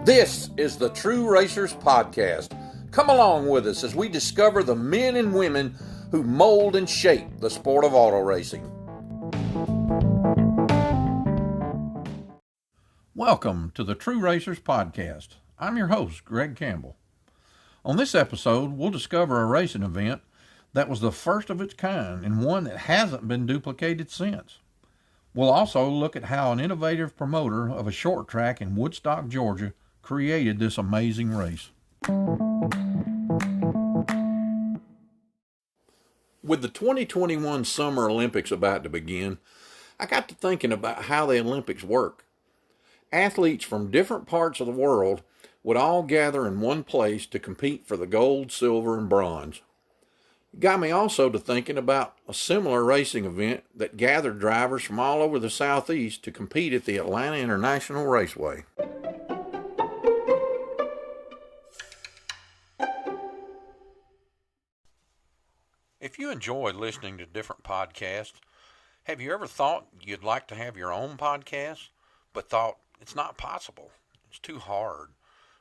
This is the True Racers Podcast. Come along with us as we discover the men and women who mold and shape the sport of auto racing. Welcome to the True Racers Podcast. I'm your host, Greg Campbell. On this episode, we'll discover a racing event that was the first of its kind and one that hasn't been duplicated since. We'll also look at how an innovative promoter of a short track in Woodstock, Georgia, created this amazing race. With the 2021 Summer Olympics about to begin, I got to thinking about how the Olympics work. Athletes from different parts of the world would all gather in one place to compete for the gold, silver, and bronze. It got me also to thinking about a similar racing event that gathered drivers from all over the Southeast to compete at the Atlanta International Raceway. If you enjoy listening to different podcasts, have you ever thought you'd like to have your own podcast, but thought it's not possible, it's too hard,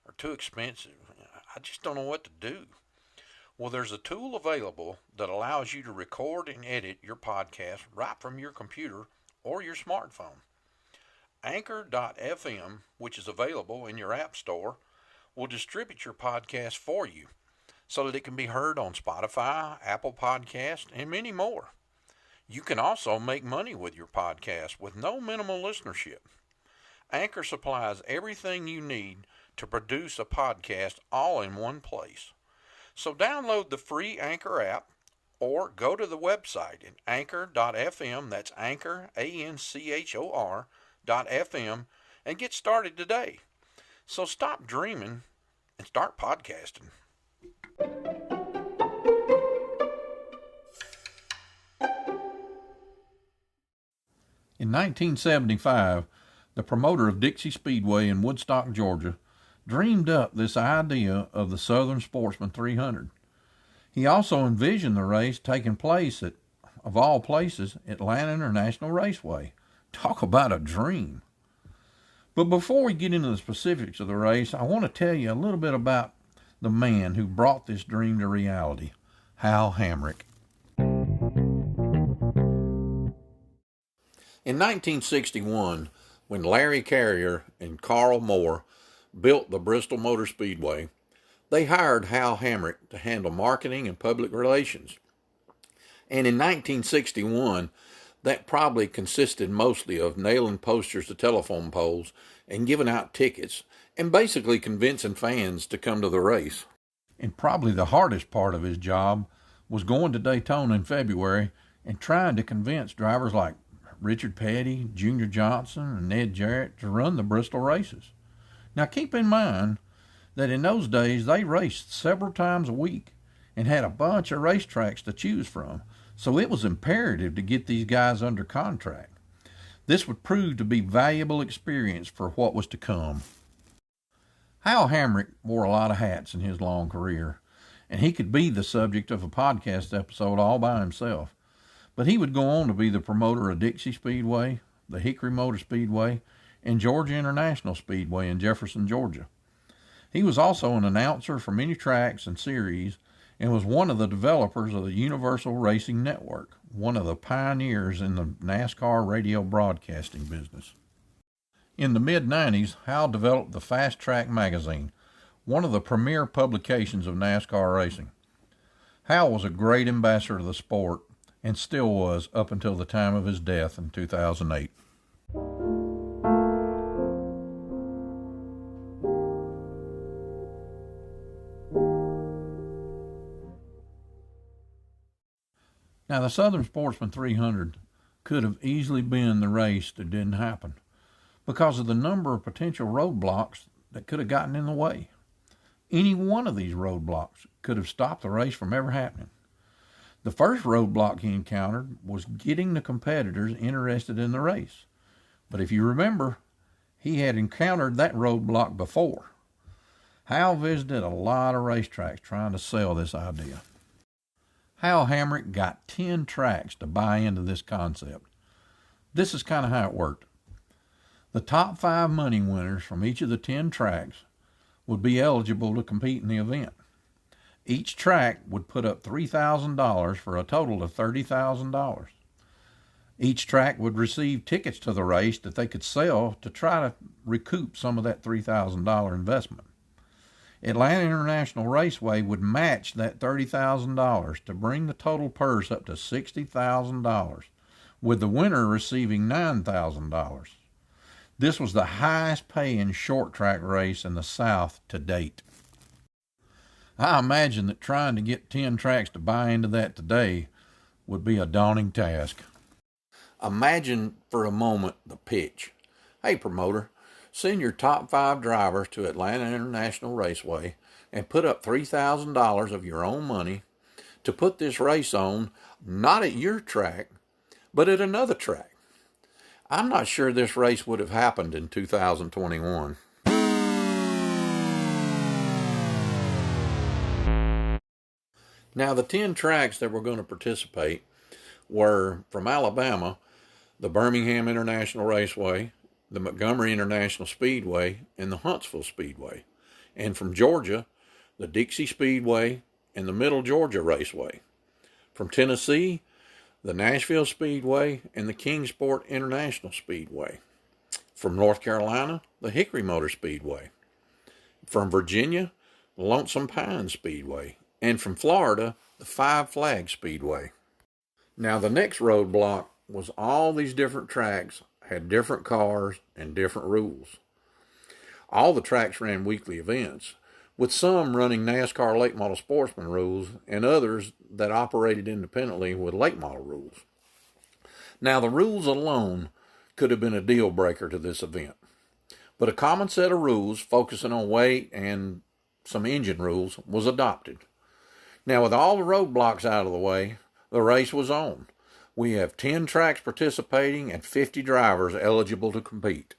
or too expensive, I just don't know what to do? Well, there's a tool available that allows you to record and edit your podcast right from your computer or your smartphone. Anchor.fm, which is available in your app store, will distribute your podcast for you so that it can be heard on Spotify, Apple Podcasts, and many more. You can also make money with your podcast with no minimal listenership. Anchor supplies everything you need to produce a podcast all in one place. So download the free Anchor app or go to the website at anchor.fm, that's Anchor, ANCHOR.FM, and get started today. So stop dreaming and start podcasting. In 1975, the promoter of Dixie Speedway in Woodstock, Georgia, dreamed up this idea of the Southern Sportsman 300. He also envisioned the race taking place at, of all places, Atlanta International Raceway. Talk about a dream. But before we get into the specifics of the race, I want to tell you a little bit about the man who brought this dream to reality, Hal Hamrick. In 1961, when Larry Carrier and Carl Moore built the Bristol Motor Speedway, they hired Hal Hamrick to handle marketing and public relations. And in 1961, that probably consisted mostly of nailing posters to telephone poles and giving out tickets and basically convincing fans to come to the race. And probably the hardest part of his job was going to Daytona in February and trying to convince drivers like Richard Petty, Junior Johnson, and Ned Jarrett to run the Bristol races. Now keep in mind that in those days they raced several times a week and had a bunch of racetracks to choose from, so it was imperative to get these guys under contract. This would prove to be valuable experience for what was to come. Hal Hamrick wore a lot of hats in his long career, and he could be the subject of a podcast episode all by himself. But he would go on to be the promoter of Dixie Speedway, the Hickory Motor Speedway, and Georgia International Speedway in Jefferson, Georgia. He was also an announcer for many tracks and series and was one of the developers of the Universal Racing Network, one of the pioneers in the NASCAR radio broadcasting business. In the mid-90s, Hal developed the Fast Track magazine, one of the premier publications of NASCAR racing. Hal was a great ambassador of the sport and still was up until the time of his death in 2008. Now, the Southern Sportsman 300 could have easily been the race that didn't happen because of the number of potential roadblocks that could have gotten in the way. Any one of these roadblocks could have stopped the race from ever happening. The first roadblock he encountered was getting the competitors interested in the race. But if you remember, he had encountered that roadblock before. Hal visited a lot of racetracks trying to sell this idea. Hal Hamrick got 10 tracks to buy into this concept. This is kind of how it worked. The top 5 money winners from each of the 10 tracks would be eligible to compete in the event. Each track would put up $3,000 for a total of $30,000. Each track would receive tickets to the race that they could sell to try to recoup some of that $3,000 investment. Atlanta International Raceway would match that $30,000 to bring the total purse up to $60,000, with the winner receiving $9,000. This was the highest paying short track race in the South to date. I imagine that trying to get 10 tracks to buy into that today would be a daunting task. Imagine for a moment the pitch. Hey, promoter, send your top 5 drivers to Atlanta International Raceway and put up $3,000 of your own money to put this race on, not at your track, but at another track. I'm not sure this race would have happened in 2021. Now, the 10 tracks that were going to participate were from Alabama, the Birmingham International Raceway, the Montgomery International Speedway, and the Huntsville Speedway. And from Georgia, the Dixie Speedway and the Middle Georgia Raceway. From Tennessee, the Nashville Speedway and the Kingsport International Speedway. From North Carolina, the Hickory Motor Speedway. From Virginia, the Lonesome Pine Speedway. And from Florida, the Five Flag Speedway. Now, the next roadblock was all these different tracks had different cars and different rules. All the tracks ran weekly events, with some running NASCAR late model Sportsman rules and others that operated independently with late model rules. Now, the rules alone could have been a deal breaker to this event, but a common set of rules focusing on weight and some engine rules was adopted. Now, with all the roadblocks out of the way, the race was on. We have 10 tracks participating and 50 drivers eligible to compete.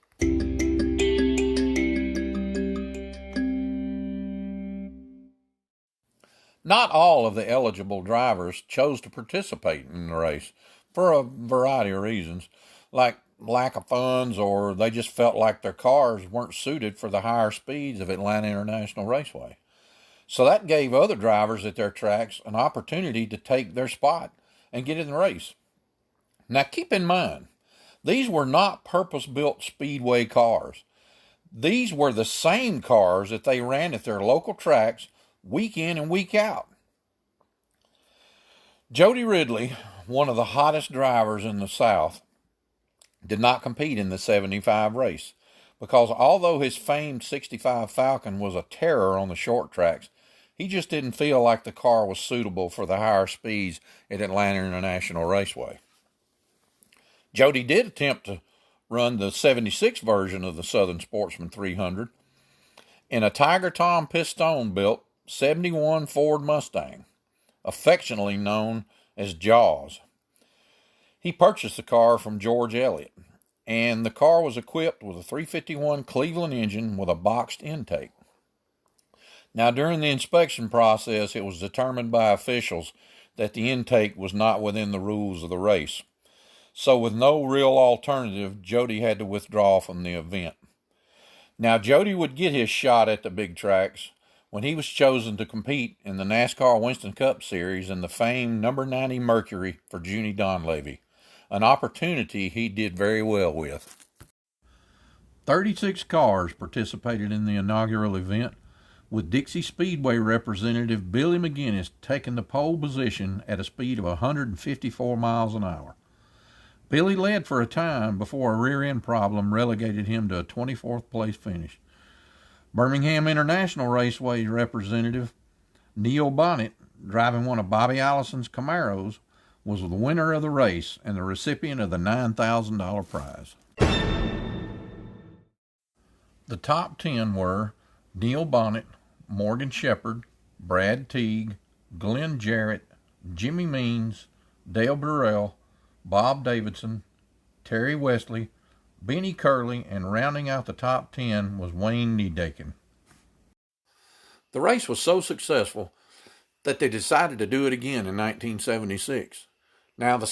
Not all of the eligible drivers chose to participate in the race for a variety of reasons, like lack of funds, or they just felt like their cars weren't suited for the higher speeds of Atlanta International Raceway. So that gave other drivers at their tracks an opportunity to take their spot and get in the race. Now, keep in mind, these were not purpose-built speedway cars. These were the same cars that they ran at their local tracks week in and week out. Jody Ridley, one of the hottest drivers in the South, did not compete in the 75 race because although his famed 65 Falcon was a terror on the short tracks, he just didn't feel like the car was suitable for the higher speeds at Atlanta International Raceway. Jody did attempt to run the 76 version of the Southern Sportsman 300 in a Tiger Tom Pistone built 71 Ford Mustang, affectionately known as Jaws. He purchased the car from George Elliott, and the car was equipped with a 351 Cleveland engine with a boxed intake. Now, during the inspection process, it was determined by officials that the intake was not within the rules of the race. So with no real alternative, Jody had to withdraw from the event. Now, Jody would get his shot at the big tracks when he was chosen to compete in the NASCAR Winston Cup Series in the famed number 90 Mercury for Junie Donlavey, an opportunity he did very well with. 36 cars participated in the inaugural event, with Dixie Speedway representative Billy McGinnis taking the pole position at a speed of 154 miles an hour. Billy led for a time before a rear-end problem relegated him to a 24th place finish. Birmingham International Raceway representative Neil Bonnet, driving one of Bobby Allison's Camaros, was the winner of the race and the recipient of the $9,000 prize. The top 10 were Neil Bonnet, Morgan Shepherd, Brad Teague, Glenn Jarrett, Jimmy Means, Dale Burrell, Bob Davidson, Terry Wesley, Benny Curley, and rounding out the top 10 was Wayne Niedecken. The race was so successful that they decided to do it again in 1976. Now, the